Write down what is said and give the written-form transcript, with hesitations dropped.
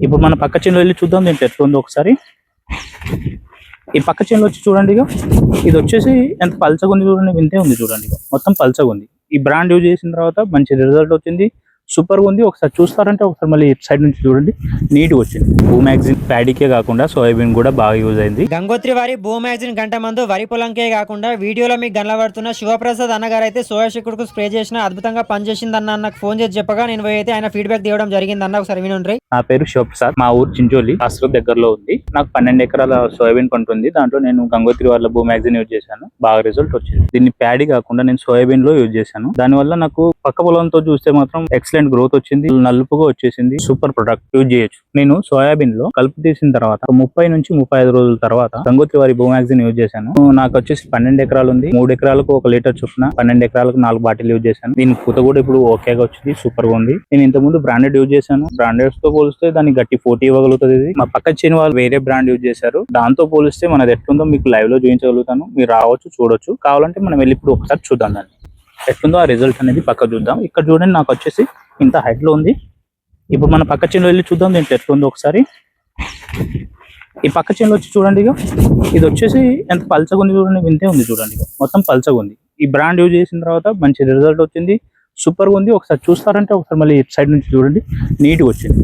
ఇప్పుడు మన పక్క చేనులో వెళ్ళి చూద్దాం దీంట్లో ఎట్లుందో ఒకసారి. ఈ పక్క చేనులో వచ్చి చూడండి, ఇక ఇది వచ్చేసి ఎంత పల్చగా ఉంది చూడండి, వింతే ఉంది చూడండి, మొత్తం పల్చగా ఉంది. ఈ బ్రాండ్ యూజ్ చేసిన తర్వాత మంచి రిజల్ట్ వచ్చింది, సూపర్ గా ఉంది. ఒకసారి చూస్తారంటే ఒకసారి మళ్ళీ సైడ్ నుంచి చూడండి, నీట్ గా వచ్చింది. భూమాక్సిన్ ప్యాడీకే కాకుండా సోయాబీన్ కూడా బాగా యూజ్ అయింది. గంగోత్రి వారి భూమాక్సిన్ గంట మందు వరి పొలంకే కాకుండా వీడియోలో మీకు కనబడుతున్న శివప్రసాద్ అన్నగారు అయితే సోయా చిక్కుడుకు స్ప్రే చేసిన అద్భుతంగా పనిచేసింది అన్న నాకు ఫోన్ చేసి చెప్పగా నేను అయితే ఆయన ఫీడ్బ్యాక్ తీయడం జరిగింది అన్న, ఒకసారి వినుండ్రి. నా పేరు శివప్రసాద్, మా ఊరు చించోలి కాసరగూడ దగ్గరలో ఉంది. నాకు 12 ఎకరాల సోయాబీన్ పంట ఉంది. దాంట్లో నేను గంగోత్రి వాళ్ళ భూమాక్సిన్ యూజ్ చేశాను, బాగా రిజల్ట్ వచ్చింది. దీన్ని ప్యాడీ కాకుండా నేను సోయాబీన్ లో యూజ్ చేశాను. దాని వల్ల నాకు పక్క పొలంతో చూస్తే మాత్రం ఎక్సలెంట్ గ్రోత్ వచ్చింది, నలుపుగా వచ్చేసింది. సూపర్ ప్రొడక్ట్, యూజ్ చేయొచ్చు. నేను సోయాబీన్ లో కలుపు తీసిన తర్వాత 30 నుంచి 35 రోజుల తర్వాత గంగోత్రి వారి భూమాక్సిన్ యూజ్ చేశాను. నాకు వచ్చేసి 12 ఎకరాలు ఉంది. 3 ఎకరాలకు 1 లీటర్ చొప్పున 12 ఎకరాలకు 4 బాటిల్ యూజ్ చేశాను. దీని పూత కూడా ఇప్పుడు ఓకేగా వచ్చింది, సూపర్ గా ఉంది. నేను ఇంత ముందు బ్రాండెడ్ యూజ్ చేశాను. బ్రాండెడ్స్ తో పోలిస్తే దానికి గట్టి 40 ఇవ్వగలుగుతుంది. ఇది మా పక్క చేను వాళ్ళు వేరే బ్రాండ్ యూజ్ చేశారు. దాంతో పోలిస్తే మనది ఎట్లుందో మీకు లైవ్ లో చూపించగలుగుతాను. మీరు రావచ్చు, చూడొచ్చు. కావాలంటే మనం వెళ్ళి ఇప్పుడు ఒకసారి చూద్దాం దాన్ని ఎట్లుందో, ఆ రిజల్ట్ అనేది పక్క చూద్దాం. ఇక్కడ చూడండి, నాకు వచ్చేసి ఇంత హైట్ లో ఉంది. ఇప్పుడు మన పక్క చేనులో వెళ్ళి చూద్దాం దీంట్లో ఎట్లుందో ఒకసారి. ఈ పక్క చేనులో వచ్చి చూడండి, ఇక ఇది వచ్చేసి ఎంత పల్చగా ఉంది చూడండి, వింతే ఉంది చూడండి, మొత్తం పల్చగా ఉంది. ఈ బ్రాండ్ యూజ్ చేసిన తర్వాత మంచి రిజల్ట్ వచ్చింది, సూపర్ గా ఉంది. ఒకసారి చూస్తారంటే ఒకసారి మళ్ళీ సైడ్ నుంచి చూడండి, నీట్ గా వచ్చింది.